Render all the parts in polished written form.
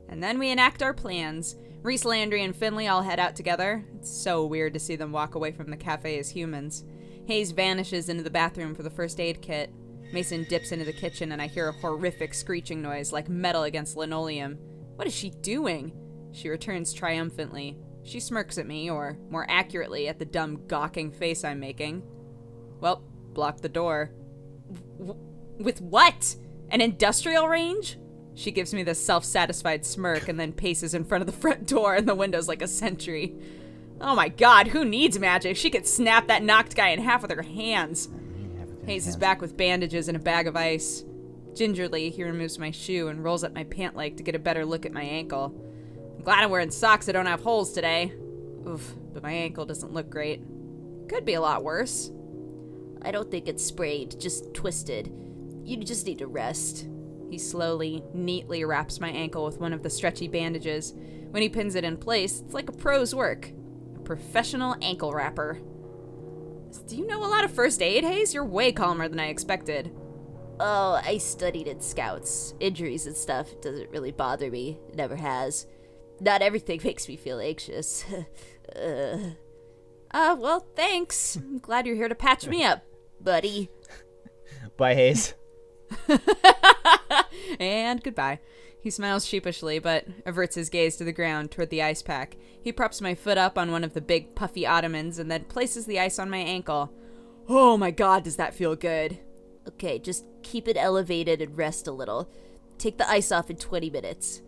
And then we enact our plans. Reese, Landry, and Finley all head out together. It's so weird to see them walk away from the cafe as humans. Hayes vanishes into the bathroom for the first aid kit. Mason dips into the kitchen and I hear a horrific screeching noise like metal against linoleum. What is she doing? She returns triumphantly. She smirks at me, or more accurately, at the dumb gawking face I'm making. Well, block the door. With what? An industrial range? She gives me this self-satisfied smirk and then paces in front of the front door and the windows like a sentry. Oh my god, who needs magic? She could snap that knocked guy in half with her hands. Hayes is back with bandages and a bag of ice. Gingerly, he removes my shoe and rolls up my pant leg to get a better look at my ankle. I'm glad I'm wearing socks that don't have holes today. Oof, but my ankle doesn't look great. Could be a lot worse. I don't think it's sprayed, just twisted. You just need to rest. He slowly, neatly wraps my ankle with one of the stretchy bandages. When he pins it in place, it's like a pro's work. A professional ankle wrapper. Do you know a lot of first aid, Hayes? You're way calmer than I expected. Oh, I studied in Scouts. Injuries and stuff doesn't really bother me. It never has. Not everything makes me feel anxious. Well, thanks. I'm glad you're here to patch me up, buddy. Bye, Hayes. And goodbye. He smiles sheepishly, but averts his gaze to the ground toward the ice pack. He props my foot up on one of the big, puffy ottomans and then places the ice on my ankle. Oh my god, does that feel good. Okay, just keep it elevated and rest a little. Take the ice off in 20 minutes.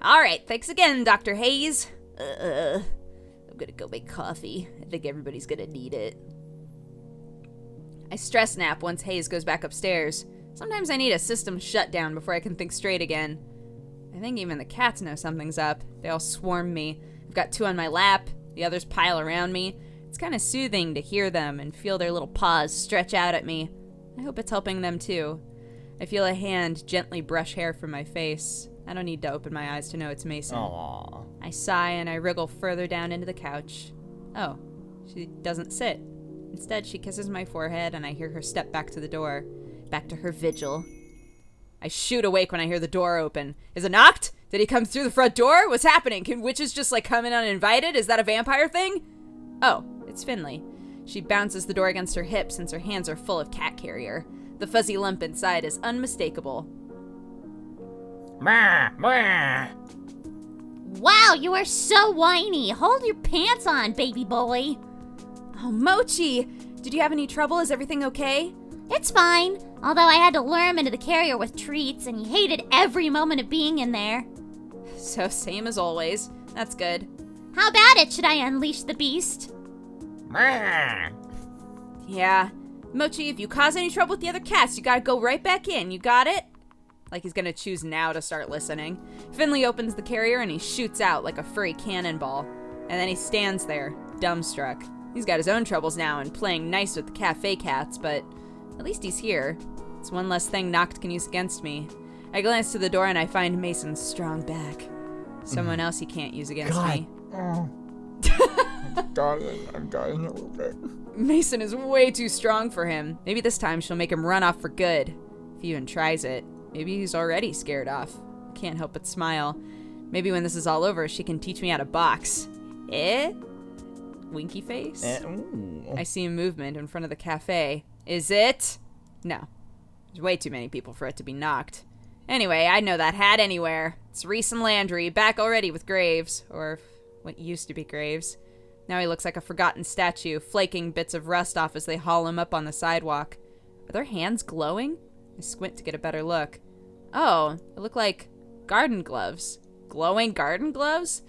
Alright, thanks again, Dr. Hayes. I'm gonna go make coffee. I think everybody's gonna need it. I stress nap once Hayes goes back upstairs. Sometimes I need a system shutdown before I can think straight again. I think even the cats know something's up. They all swarm me. I've got two on my lap. The others pile around me. It's kind of soothing to hear them and feel their little paws stretch out at me. I hope it's helping them too. I feel a hand gently brush hair from my face. I don't need to open my eyes to know it's Mason. Aww. I sigh and I wriggle further down into the couch. Oh, she doesn't sit. Instead, she kisses my forehead and I hear her step back to the door. Back to her vigil. I shoot awake when I hear the door open. Is it knocked? Did he come through the front door? What's happening? Can witches just come in uninvited? Is that a vampire thing? Oh, it's Finley. She bounces the door against her hip since her hands are full of cat carrier. The fuzzy lump inside is unmistakable. Wow, you are so whiny. Hold your pants on, baby boy. Oh, Mochi! Did you have any trouble? Is everything okay? It's fine, although I had to lure him into the carrier with treats, and he hated every moment of being in there. So same as always. That's good. How about it? Should I unleash the beast? Yeah. Mochi, if you cause any trouble with the other cats, you gotta go right back in. You got it? Like he's gonna choose now to start listening. Finley opens the carrier and he shoots out like a furry cannonball. And then he stands there, dumbstruck. He's got his own troubles now and playing nice with the cafe cats, but at least he's here. It's one less thing Noct can use against me. I glance to the door and I find Mason's strong back. Someone else he can't use against me. I'm dying a little bit. Mason is way too strong for him. Maybe this time she'll make him run off for good. If he even tries it. Maybe he's already scared off. Can't help but smile. Maybe when this is all over, she can teach me how to box. Eh? Winky face? I see a movement in front of the cafe. Is it? No. There's way too many people for it to be knocked. Anyway, I'd know that hat anywhere. It's Reese and Landry, back already with Graves. Or what used to be Graves. Now he looks like a forgotten statue, flaking bits of rust off as they haul him up on the sidewalk. Are their hands glowing? I squint to get a better look. Oh, they look like garden gloves. Glowing garden gloves?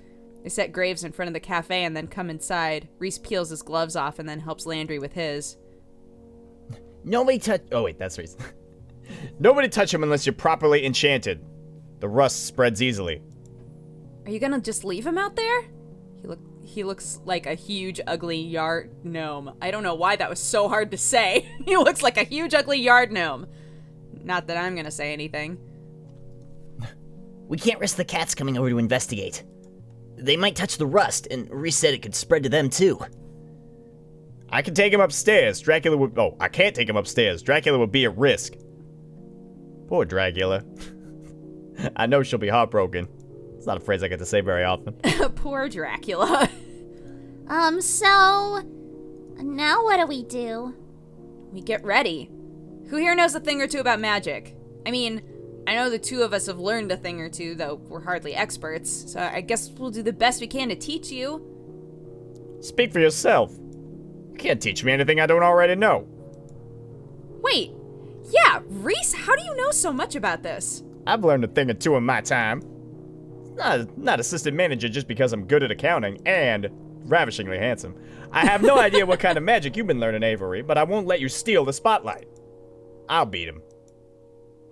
They set Graves in front of the cafe and then come inside. Reese peels his gloves off and then helps Landry with his. Nobody touch. Oh, wait, that's Reese. Nobody touch him unless you're properly enchanted. The rust spreads easily. Are you gonna just leave him out there? He looks like a huge, ugly yard gnome. I don't know why that was so hard to say. He looks like a huge, ugly yard gnome. Not that I'm gonna say anything. We can't risk the cats coming over to investigate. They might touch the rust, and Reese said it could spread to them too. I can take him upstairs. Dracula would... Oh, I can't take him upstairs. Dracula would be at risk. Poor Dracula. I know she'll be heartbroken. It's not a phrase I get to say very often. Poor Dracula. So now what do we do? We get ready. Who here knows a thing or two about magic? I mean, I know the two of us have learned a thing or two, though we're hardly experts, so I guess we'll do the best we can to teach you. Speak for yourself. You can't teach me anything I don't already know. Wait, yeah, Reese, how do you know so much about this? I've learned a thing or two in my time. Not assistant manager just because I'm good at accounting and ravishingly handsome. I have no idea what kind of magic you've been learning, Avery, but I won't let you steal the spotlight. I'll beat him.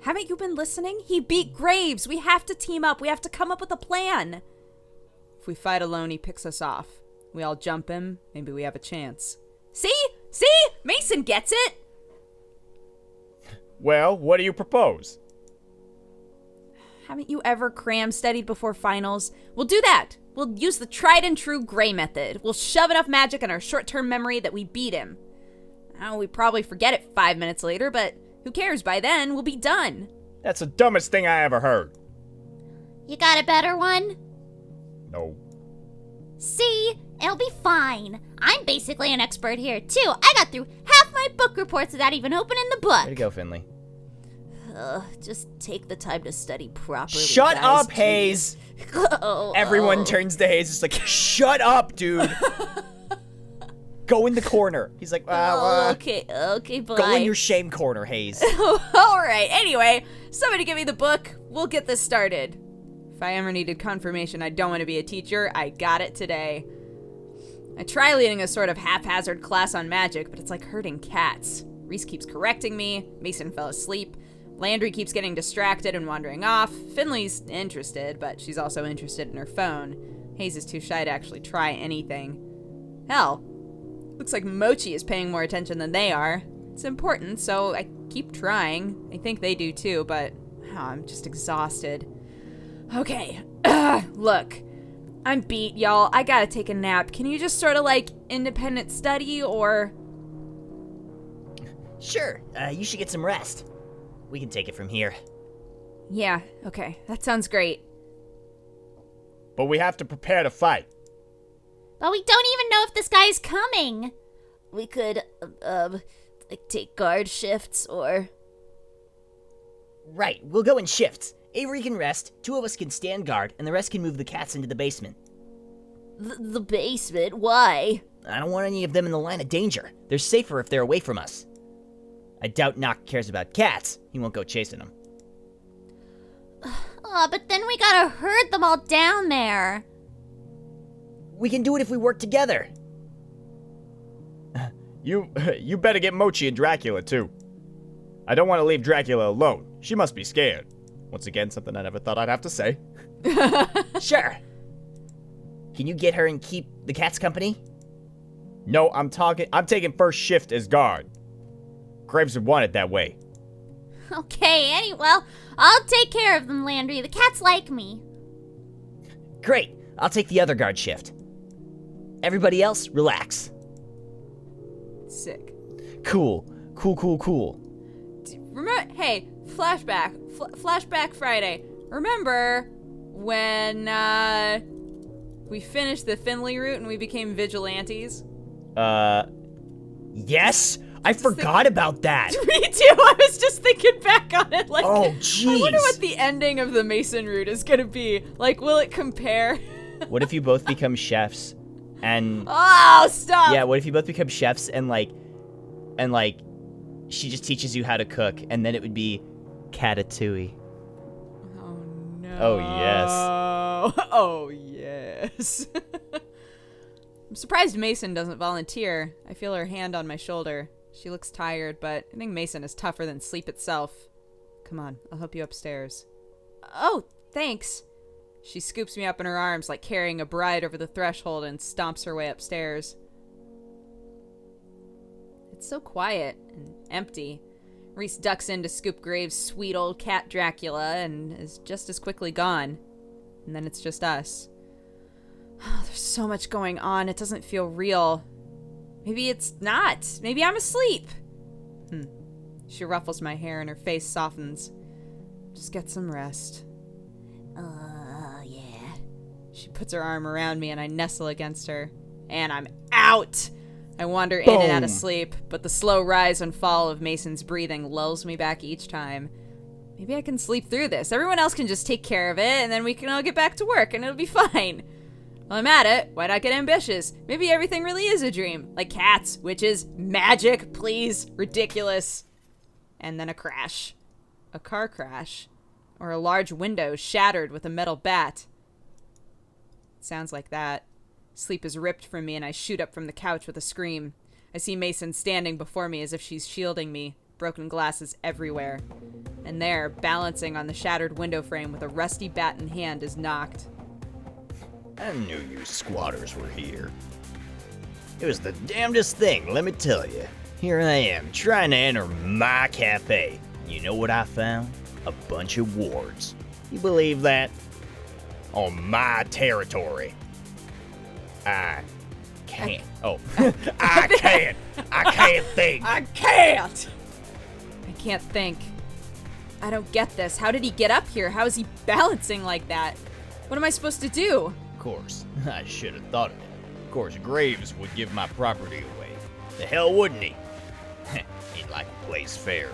Haven't you been listening? He beat Graves. We have to team up. We have to come up with a plan. If we fight alone, he picks us off. We all jump him. Maybe we have a chance. See? See? Mason gets it. Well, what do you propose? Haven't you ever cram studied before finals? We'll do that. We'll use the tried and true Grey method. We'll shove enough magic in our short-term memory that we beat him. Now, we probably forget it 5 minutes later, but who cares? By then, we'll be done. That's the dumbest thing I ever heard. You got a better one? No. See? It'll be fine. I'm basically an expert here, too. I got through half my book reports without even opening the book. Way to go, Finley. Just take the time to study properly. Shut guys. up, Hayes! Everyone turns to Hayes, just like, shut up, dude! Go in the corner. He's like, okay, bye. go in your shame corner, Hayes. All right. Anyway, somebody give me the book. We'll get this started. If I ever needed confirmation I don't want to be a teacher, I got it today. I try leading a sort of haphazard class on magic, but it's like herding cats. Reese keeps correcting me. Mason fell asleep. Landry keeps getting distracted and wandering off. Finley's interested, but she's also interested in her phone. Hayes is too shy to actually try anything. Hell, looks like Mochi is paying more attention than they are. It's important, so I keep trying. I think they do too, but I'm just exhausted. Okay, look, I'm beat, y'all. I gotta take a nap. Can you just sort of like independent study or... Sure, you should get some rest. We can take it from here. Yeah, okay, that sounds great. But we have to prepare to fight. But we don't even know if this guy's coming. We could, like take guard shifts or... Right, we'll go in shifts. Avery can rest, 2 of us can stand guard, and the rest can move the cats into the basement. The basement? Why? I don't want any of them in the line of danger. They're safer if they're away from us. I doubt Nock cares about cats. He won't go chasing them. Oh, but then we gotta herd them all down there. We can do it if we work together. You better get Mochi and Dracula, too. I don't want to leave Dracula alone. She must be scared. Once again, something I never thought I'd have to say. Sure. Can you get her and keep the cats company? No, I'm taking first shift as guard. Graves would want it that way. Okay, well, I'll take care of them, Landry. The cats like me. Great. I'll take the other guard shift. Everybody else, relax. Sick. Cool. Remember, hey, flashback Friday. Remember when we finished the Finley route and we became vigilantes? Yes? I forgot about that. Me too. I was just thinking back on it. Like, Oh, I jeez. wonder what the ending of the Mason route is gonna be. Like, will it compare? What if you both become chefs and... Oh, stop! Yeah, what if you both become chefs and she just teaches you how to cook, and then it would be Catatouille. Oh no. Oh, yes. Oh yes. I'm surprised Mason doesn't volunteer. I feel her hand on my shoulder. She looks tired, but I think Mason is tougher than sleep itself. Come on, I'll help you upstairs. Oh, thanks. She scoops me up in her arms like carrying a bride over the threshold and stomps her way upstairs. It's so quiet and empty. Reese ducks in to scoop Graves' sweet old cat Dracula and is just as quickly gone. And then it's just us. Oh, there's so much going on, it doesn't feel real. Maybe it's not. Maybe I'm asleep. She ruffles my hair and her face softens. Just get some rest. Yeah. She puts her arm around me and I nestle against her. And I'm out! I wander in and out of Boom. sleep, but the slow rise and fall of Mason's breathing lulls me back each time. Maybe I can sleep through this. Everyone else can just take care of it, and then we can all get back to work, and it'll be fine. While I'm at it, why not get ambitious? Maybe everything really is a dream. Like cats, witches, magic, please. Ridiculous. And then a crash. A car crash. Or a large window shattered with a metal bat. Sounds like that. Sleep is ripped from me and I shoot up from the couch with a scream. I see Mason standing before me as if she's shielding me. Broken glasses everywhere. And there, balancing on the shattered window frame with a rusty bat in hand, is Knocked. I knew you squatters were here. It was the damnedest thing, let me tell you. Here I am, trying to enter my cafe. You know what I found? A bunch of wards. You believe that? On my territory. I can't. Oh, I can't. I can't think. I can't! I can't think. I don't get this. How did he get up here? How is he balancing like that? What am I supposed to do? Of course, I should have thought of it. Of course, Graves would give my property away. The hell wouldn't he? He'd like to place fair.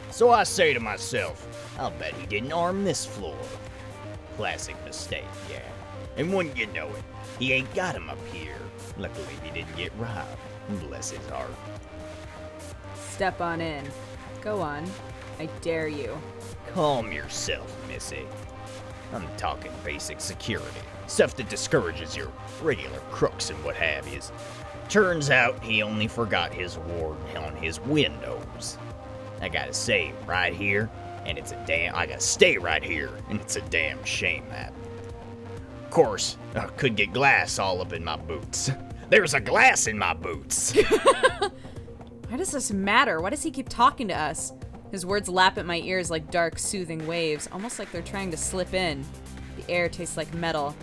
So I say to myself, I'll bet he didn't arm this floor. Classic mistake, yeah. And wouldn't you know it, he ain't got him up here. Luckily, he didn't get robbed. Bless his heart. Step on in. Go on. I dare you. Calm yourself, Missy. I'm talking basic security. Stuff that discourages your regular crooks and what have yous. Turns out he only forgot his ward on his windows. I gotta say, right here, and it's a damn... I gotta stay right here, and it's a damn shame that. Of course, I could get glass all up in my boots. There's a glass in my boots. Why does this matter? Why does he keep talking to us? His words lap at my ears like dark, soothing waves, almost like they're trying to slip in. The air tastes like metal.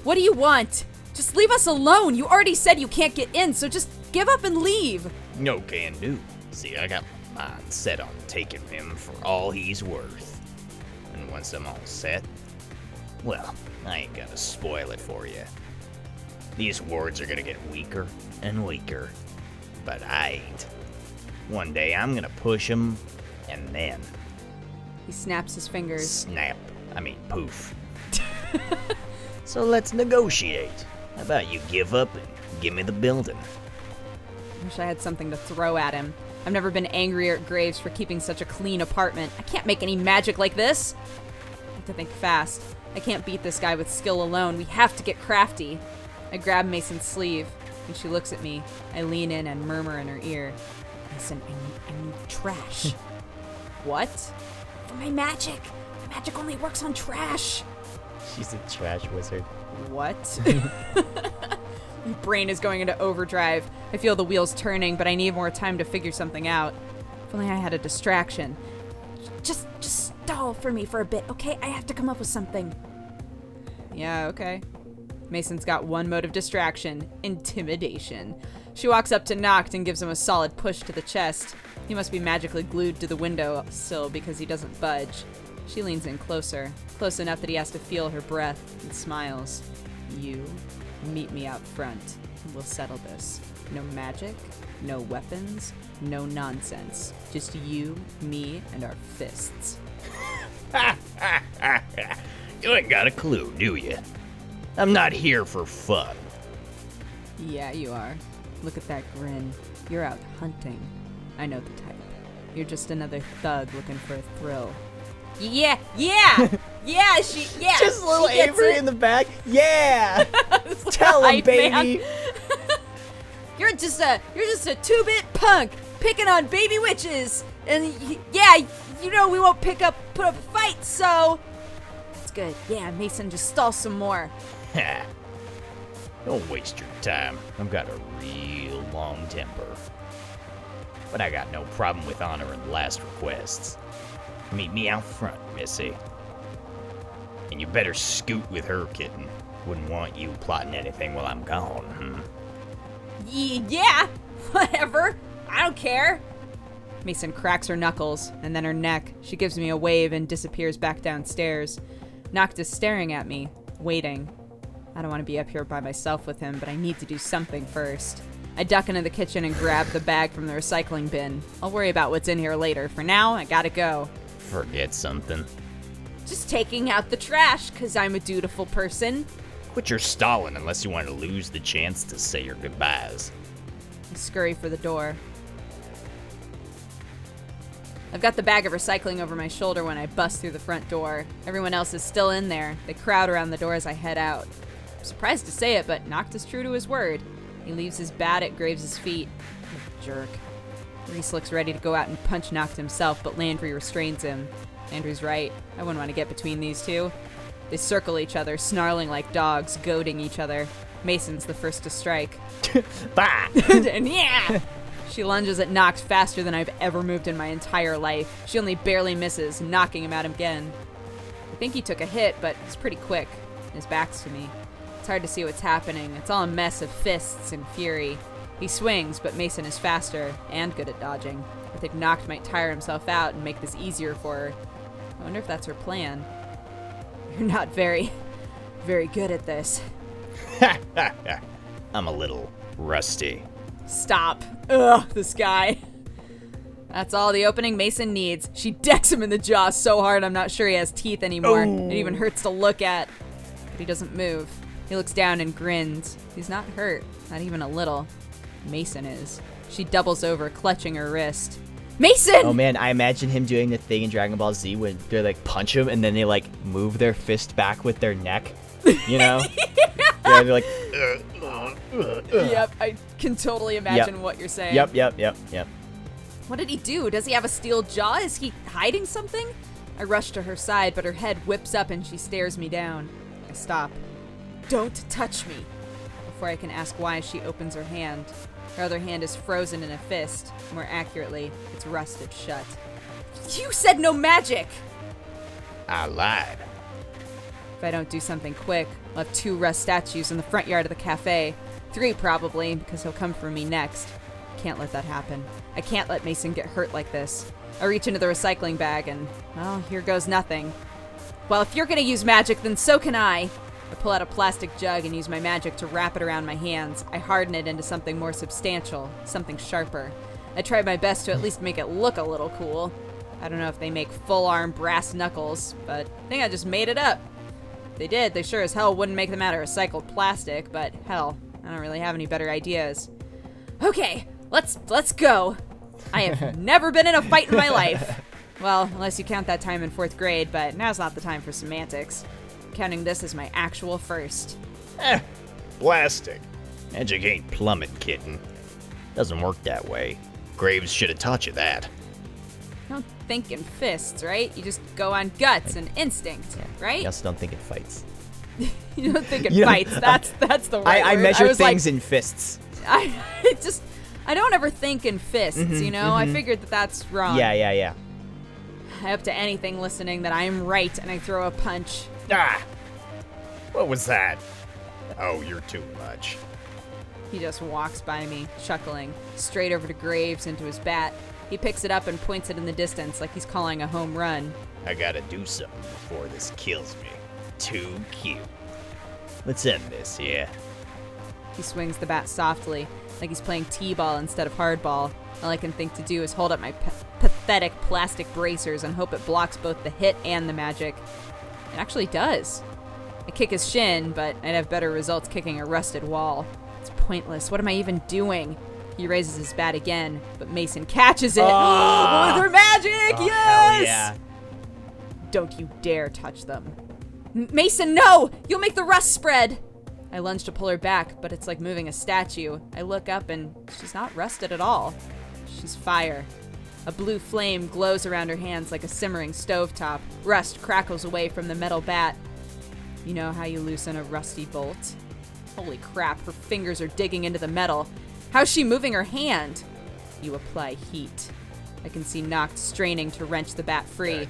What do you want? Just leave us alone. You already said you can't get in, so just give up and leave. No can do. See, I got my mind set on taking him for all he's worth. And once I'm all set, well, I ain't gonna spoil it for you. These wards are gonna get weaker and weaker, but I ain't. One day I'm gonna push him, and then He snaps his fingers. poof. So let's negotiate. How about you give up and give me the building? Wish I had something to throw at him. I've never been angrier at Graves for keeping such a clean apartment. I can't make any magic like this. I have to think fast. I can't beat this guy with skill alone. We have to get crafty. I grab Mason's sleeve. When she looks at me, I lean in and murmur in her ear. Mason, I need trash. What? For my magic. My magic only works on trash. She's a trash wizard. What? My brain is going into overdrive. I feel the wheels turning, but I need more time to figure something out. If only I had a distraction. Just stall for me for a bit, okay? I have to come up with something. Yeah, okay. Mason's got one mode of distraction: intimidation. She walks up to Knocked and gives him a solid push to the chest. He must be magically glued to the window sill because he doesn't budge. She leans in closer, close enough that he has to feel her breath, and smiles. You meet me out front, and we'll settle this. No magic, no weapons, no nonsense. Just you, me, and our fists. You ain't got a clue, do you? I'm not here for fun. Yeah, you are. Look at that grin. You're out hunting. I know the type. You're just another thug looking for a thrill. Yeah! Just little she gets Avery it. in the back. Yeah! Tell him, Hype man. baby. You're just a 2-bit punk picking on baby witches, and yeah, you know we won't put up a fight, so that's good. Yeah, Mason, just stall some more. Don't waste your time. I've got a real long temper. But I got no problem with honoring last requests. Meet me out front, Missy. And you better scoot with her, kitten. Wouldn't want you plotting anything while I'm gone, Yeah, whatever. I don't care. Mason cracks her knuckles, and then her neck. She gives me a wave and disappears back downstairs. Knocked is staring at me. waiting. I don't want to be up here by myself with him, but I need to do something first. I duck into the kitchen and grab the bag from the recycling bin. I'll worry about what's in here later. For now, I gotta go. Forget something. Just taking out the trash, 'cause I'm a dutiful person. Quit your stalling unless you want to lose the chance to say your goodbyes. I scurry for the door. I've got the bag of recycling over my shoulder when I bust through the front door. Everyone else is still in there. They crowd around the door as I head out. I'm surprised to say it, but Noct is true to his word. He leaves his bat at Graves' feet. What a jerk. Reese looks ready to go out and punch Noct himself, but Landry restrains him. Landry's right. I wouldn't want to get between these two. They circle each other, snarling like dogs, goading each other. Mason's the first to strike. Bah! And yeah! She lunges at Noct faster than I've ever moved in my entire life. She only barely misses, knocking him out again. I think he took a hit, but it's pretty quick. His back's to me. It's hard to see what's happening. It's all a mess of fists and fury. He swings, but Mason is faster and good at dodging. I think Noct might tire himself out and make this easier for her. I wonder if that's her plan. You're not very good at this. I'm a little rusty. Stop. Ugh, this guy. That's all the opening Mason needs. She decks him in the jaw so hard I'm not sure he has teeth anymore. It even hurts to look at. But he doesn't move. He looks down and grins. He's not hurt. Not even a little. Mason is. She doubles over, clutching her wrist. Mason! Oh man, I imagine him doing the thing in Dragon Ball Z when they like punch him and then they like move their fist back with their neck. You know? Yeah, they're like. Yep, I can totally imagine what you're saying. Yep. What did he do? Does he have a steel jaw? Is he hiding something? I rush to her side, but her head whips up and she stares me down. I stop. Don't touch me. Before I can ask why, she opens her hand. Her other hand is frozen in a fist. More accurately, it's rusted shut. You said no magic! I lied. If I don't do something quick, I'll have 2 rust statues in the front yard of the cafe. 3 probably, because he'll come for me next. Can't let that happen. I can't let Mason get hurt like this. I reach into the recycling bag and, well, here goes nothing. Well, if you're gonna use magic, then so can I. I pull out a plastic jug and use my magic to wrap it around my hands. I harden it into something more substantial, something sharper. I tried my best to at least make it look a little cool. I don't know if they make full-arm brass knuckles, but I think I just made it up. If they did, they sure as hell wouldn't make them out of recycled plastic, but hell, I don't really have any better ideas. Okay, let's go. I have never been in a fight in my life. Well, unless you count that time in 4th grade, but now's not the time for semantics. I'm counting this as my actual first. Blasting. Magic ain't plumbing, kitten. Doesn't work that way. Graves should have taught you that. You don't think in fists, right? You just go on guts and instinct, right? I also don't think it fights. You don't think in fights. That's the right I word. measure was things like, in fists. I don't ever think in fists, you know? I figured that's wrong. Yeah. I up to anything listening that I'm right and I throw a punch. Ah! What was that? Oh, you're too much. He just walks by me, chuckling, straight over to Graves into his bat. He picks it up and points it in the distance like he's calling a home run. I gotta do something before this kills me. Too cute. Let's end this, yeah? He swings the bat softly, like he's playing t-ball instead of hardball. All I can think to do is hold up my pathetic plastic bracers and hope it blocks both the hit and the magic. It actually does. I kick his shin, but I'd have better results kicking a rusted wall. It's pointless. What am I even doing? He raises his bat again, but Mason catches it. Oh! With her magic! Oh, Yes! hell yeah. Don't you dare touch them. Mason, no! You'll make the rust spread! I lunge to pull her back, but it's like moving a statue. I look up and she's not rusted at all. She's fire. A blue flame glows around her hands like a simmering stovetop. Rust crackles away from the metal bat. You know how you loosen a rusty bolt? Holy crap, her fingers are digging into the metal. How's she moving her hand? You apply heat. I can see Noct straining to wrench the bat free.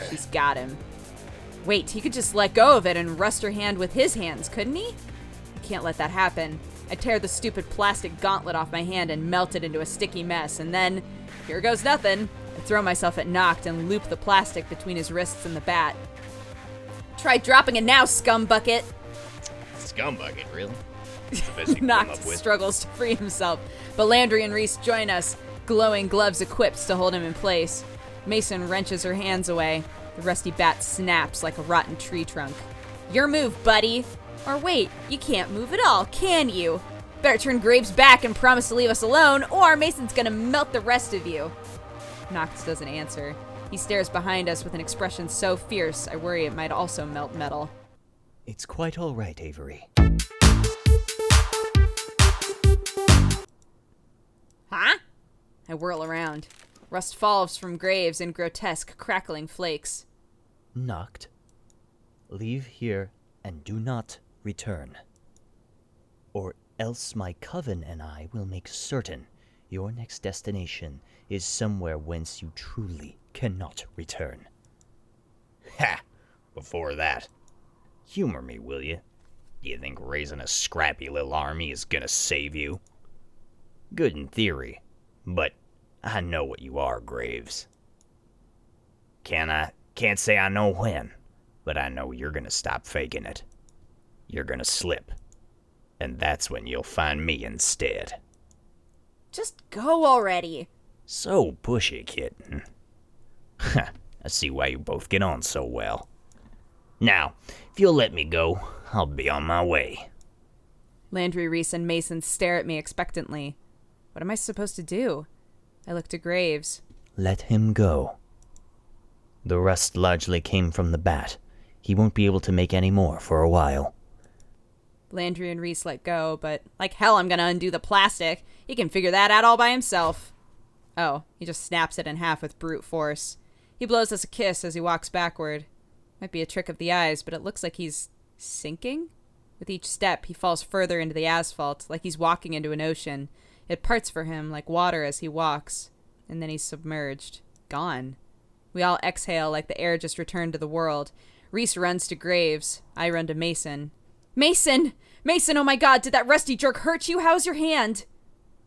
She's got him. Wait, he could just let go of it and rust her hand with his hands, couldn't he? I can't let that happen. I tear the stupid plastic gauntlet off my hand and melt it into a sticky mess, and then, here goes nothing. I throw myself at Noct and loop the plastic between his wrists and the bat. Try dropping it now, scumbucket. Scumbucket, really? That's the best you can come Noct up with. struggles to free himself, but Landry and Reese join us, glowing gloves equipped to hold him in place. Mason wrenches her hands away. The rusty bat snaps like a rotten tree trunk. Your move, buddy. Or wait, you can't move at all, can you? Better turn Graves back and promise to leave us alone, or Mason's gonna melt the rest of you. Noct doesn't answer. He stares behind us with an expression so fierce, I worry it might also melt metal. It's quite all right, Avery. Huh? I whirl around. Rust falls from Graves in grotesque, crackling flakes. Noct, leave here and do not return. Or else my coven and I will make certain your next destination is somewhere whence you truly cannot return. Ha! Before that, humor me, will you? Do you think raising a scrappy little army is gonna save you? Good in theory, but I know what you are, Graves. Can't say I know when, but I know you're gonna stop faking it. You're gonna slip, and that's when you'll find me instead. Just go already. So pushy, kitten. I see why you both get on so well. Now, if you'll let me go, I'll be on my way. Landry, Reese, and Mason stare at me expectantly. What am I supposed to do? I look to Graves. Let him go. The rust largely came from the bat. He won't be able to make any more for a while. Landry and Reese let go, but like hell I'm gonna undo the plastic. He can figure that out all by himself. Oh, he just snaps it in half with brute force. He blows us a kiss as he walks backward. Might be a trick of the eyes, but it looks like he's sinking. With each step, he falls further into the asphalt, like he's walking into an ocean. It parts for him like water as he walks, and then he's submerged. Gone. We all exhale like the air just returned to the world. Reese runs to Graves. I run to Mason. Mason! Mason, oh my god, did that rusty jerk hurt you? How's your hand?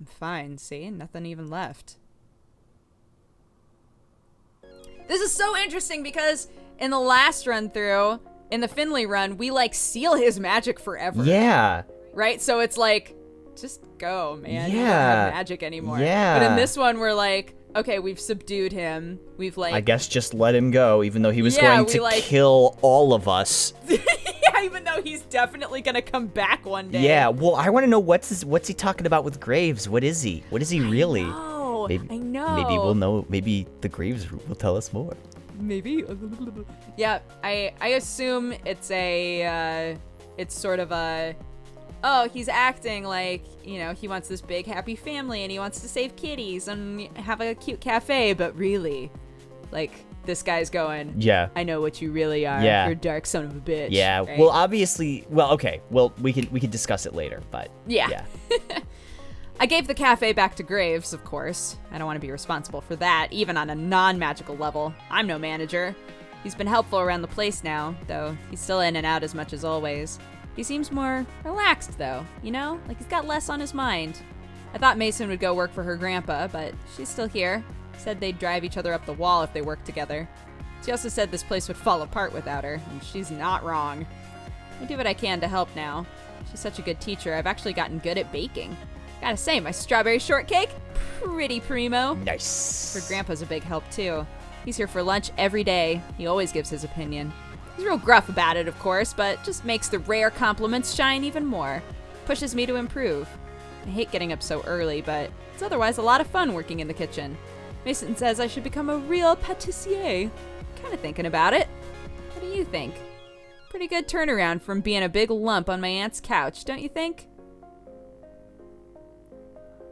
I'm fine, see? Nothing even left. This is so interesting because in the last run through, in the Finley run, we like seal his magic forever. Yeah. Right? So it's like, just go, man. You don't Yeah. have magic anymore. Yeah. But in this one, we're like, okay, we've subdued him. We've like... I guess just let him go, even though he was Yeah, going we, to like- kill all of us. yeah, even though he's definitely gonna come back one day. Yeah, well, I want to know what's he talking about with Graves? What is he? What is he really? I know. Maybe we'll know. Maybe the Graves will tell us more. Maybe. Yeah, I assume it's it's sort of a, oh, he's acting like, you know, he wants this big happy family and he wants to save kitties and have a cute cafe, but really, like, this guy's going, Yeah. I know what you really are. Yeah. You're a dark son of a bitch. Yeah. right? Well, obviously. Well, okay. Well, we can discuss it later. But Yeah. I gave the cafe back to Graves, of course. I don't want to be responsible for that, even on a non-magical level. I'm no manager. He's been helpful around the place now, though he's still in and out as much as always. He seems more relaxed, though, you know? Like he's got less on his mind. I thought Mason would go work for her grandpa, but she's still here. Said they'd drive each other up the wall if they worked together. She also said this place would fall apart without her, and she's not wrong. I do what I can to help now. She's such a good teacher, I've actually gotten good at baking. Gotta say, my strawberry shortcake, pretty primo. Nice. Her grandpa's a big help, too. He's here for lunch every day. He always gives his opinion. He's real gruff about it, of course, but just makes the rare compliments shine even more. Pushes me to improve. I hate getting up so early, but it's otherwise a lot of fun working in the kitchen. Mason says I should become a real pâtissier. Kinda thinking about it. What do you think? Pretty good turnaround from being a big lump on my aunt's couch, don't you think?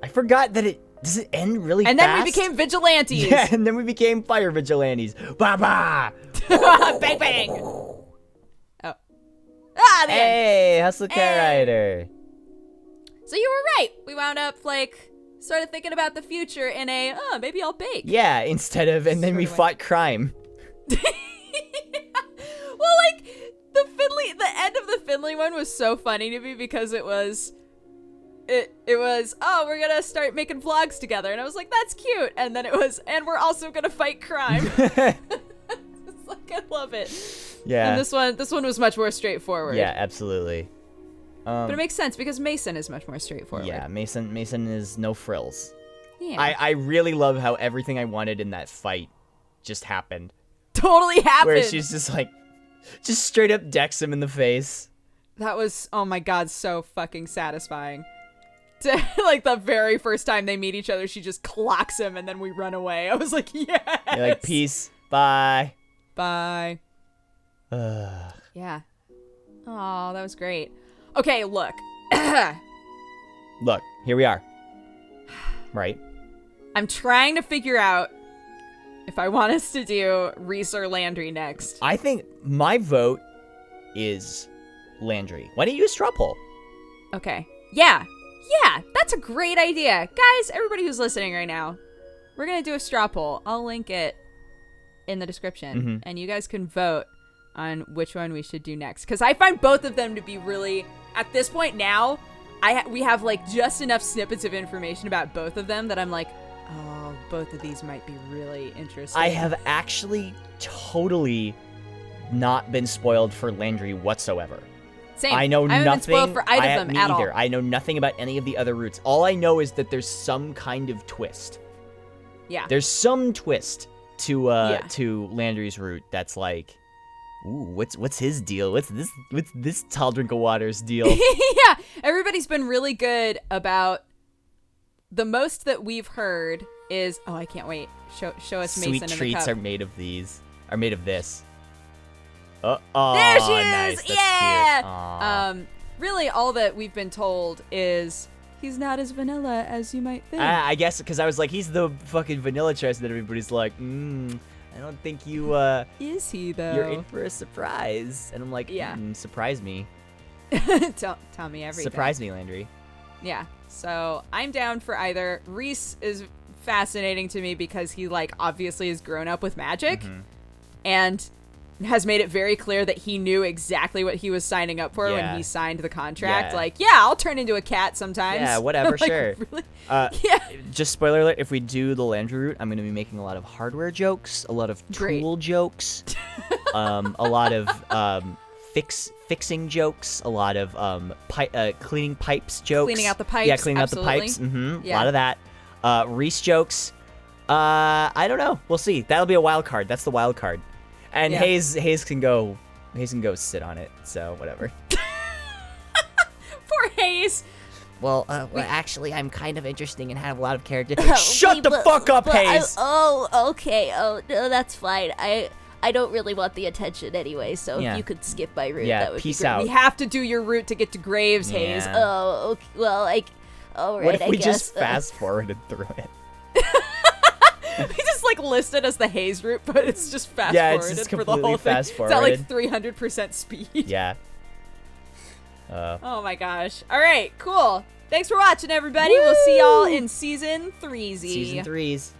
I forgot that does it end really And fast? then we became vigilantes. Yeah, and then we became fire vigilantes. Ba ba. Bang bang. Oh. Ah, the end. Hey, hustle car Hey. rider. So you were right. We wound up like sort of thinking about the future in a, oh, maybe I'll bake. Yeah, instead of, and then we Sort of fought crime. Well, like the end of the Finley one was so funny to me because it was, oh, we're gonna start making vlogs together, and I was like, that's cute. And then it was, and we're also gonna fight crime. It's like, I love it. Yeah. And this one was much more straightforward. Yeah, absolutely. But it makes sense because Mason is much more straightforward. Yeah, Mason is no frills. Yeah. I really love how everything I wanted in that fight just happened. Totally happened. Where she's just like, just straight up decks him in the face. That was, oh my god, so fucking satisfying. Like the very first time they meet each other, she just clocks him and then we run away. I was like, yes. You're like, peace, bye. Bye. Yeah. Oh, that was great. Okay, look. Look, here we are. Right? I'm trying to figure out if I want us to do Reese or Landry next. I think my vote is Landry. Why don't you straw poll? Okay. Yeah, that's a great idea. Guys, everybody who's listening right now, we're going to do a straw poll. I'll link it in the description, and you guys can vote on which one we should do next. Because I find both of them to be really, at this point now, we have like just enough snippets of information about both of them that I'm like, oh, both of these might be really interesting. I have actually totally not been spoiled for Landry whatsoever. Same. I know I haven't nothing. been spoiled for either of them at all. I know nothing about any of the other routes. All I know is that there's some kind of twist. Yeah. There's some twist to Landry's route that's like, ooh, what's his deal? What's this tall drink of water's deal? Yeah, everybody's been really good about the most that we've heard is, oh, I can't wait. Show us Mason Sweet in the treats cup. are made of these. Are made of this. There she is! Nice. That's Yeah! cute. Aw. Really, all that we've been told is he's not as vanilla as you might think. I guess because I was like, he's the fucking vanilla choice, and everybody's like, I don't think you, Is he, though? you're in for a surprise. And I'm like, Yeah. Surprise me. Tell me everything. Surprise me, Landry. Yeah. So I'm down for either. Reese is fascinating to me because he, like, obviously has grown up with magic and has made it very clear that he knew exactly what he was signing up for Yeah. when he signed the contract. Yeah. Like, yeah, I'll turn into a cat sometimes. Yeah, whatever, Like, sure. Really? Yeah. Just spoiler alert, if we do the Landry route, I'm going to be making a lot of hardware jokes, a lot of Great. tool jokes, a lot of fixing jokes, a lot of cleaning pipes jokes. Cleaning out the pipes, Yeah, cleaning absolutely. out the pipes. A Yeah. lot of that. Reese jokes. I don't know. We'll see. That'll be a wild card. That's the wild card. And Yeah. Hayes can go sit on it. So whatever. Poor Hayes. Well, actually, I'm kind of interesting and have a lot of character. Shut the fuck up, Hayes. Okay. Oh, no, that's fine. I don't really want the attention anyway, so Yeah. if you could skip my route, Yeah, that would peace be great. out. We have to do your route to get to Graves, Hayes. Yeah. Oh, okay. Well, all right, What if I we guess. just fast forwarded through it? We just like listed as the Hayes route, but it's just fast Yeah, it's forwarded just for the completely whole thing. fast It's at like forwarded. 300% speed. Yeah. Oh my gosh. All right, cool. Thanks for watching, everybody. We'll see y'all in season 3. Season 3's.